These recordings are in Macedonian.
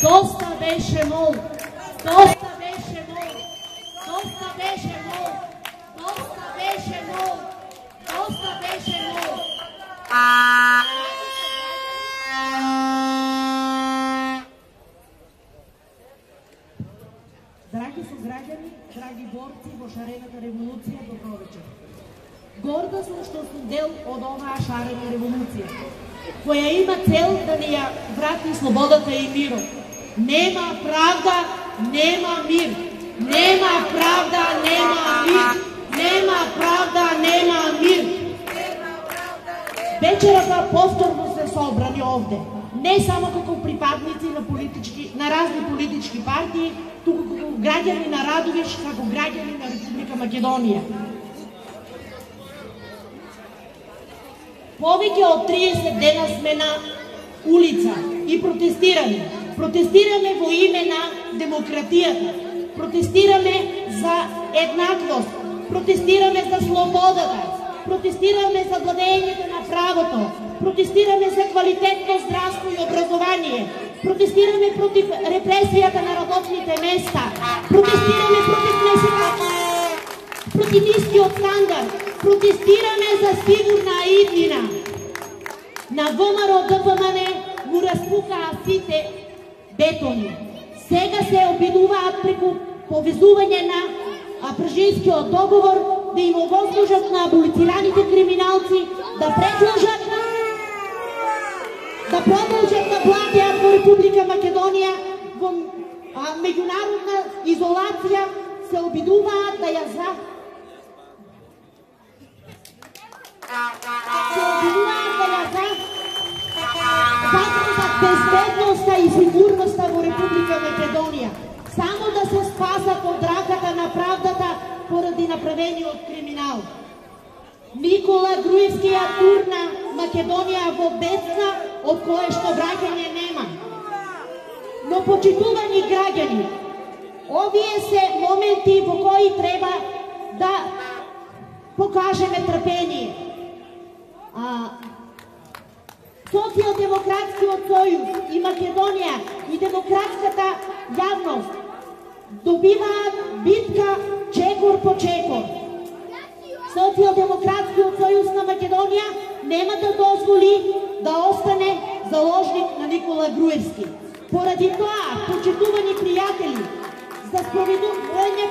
Доста беше мол! Доста беше мол! Доста беше мол! Доста беше мол! Доста беше мол! Драги сограѓани, драги борци во шарената револуција, добро вечер. Горда сум што сум дел од оваа шарена револуција, која има цел да ни ја врати слободата и мирот. Нема правда, нема мир. Нема правда, нема мир. Нема правда, нема мир. Вечерата повторно се собрани овде, не само како припадници на разни политички партии, туку како граѓани на Радовиш, како граѓани на Република Македонија. Повеќе од 30 дена сме на улица и протестираме. Протестираме во име на демократијата. Протестираме за еднаквост. Протестираме за слободата. Протестираме за владењето на правото. Протестираме за квалитетно здравство и образование. Протестираме против репресијата на работните места. Протестираме против нискиот стандард. Протестираме за сигурна иднина. На ВМРО ДПМН му распукаа сите бетони. Сега се обидуваат преку повезување на Пржинскиот договор да им овозможат на аболицираните криминалци да продолжат да владеат во Република Македонија во меѓународна изолација, се обидуваат да ја загрозат безбедноста и сигурноста во Република Македонија, само да се спасат од раката на правдата поради направениот криминал. Никола Груевски ја турна Македонија во бездна од кое што враќање нема. Но почитувани граѓани, овие се моменти во кои треба да покажеме трпение. Социјалдемократскиот сојуз и Македонија и демократската јавност добиваат битка чекор по чекор. Социјалдемократскиот сојуз на Македонија нема да дозволи да остане заложник на Никола Груевски. Поради тоа, почитувани пријатели, за споведување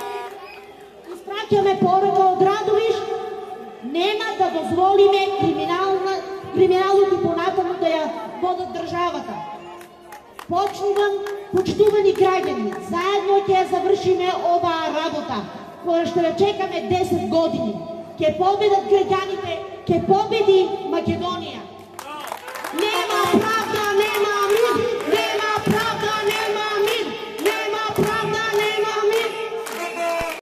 испраќаме порака од Радовиш, нема да дозволиме криминалот и понатаму да ја водат државата. Почнувам, почитувани граѓани, заедно ќе ја завршиме оваа работа, која ще ја чекаме 10 години. Ќе победат граѓаните, ќе победи Македонија.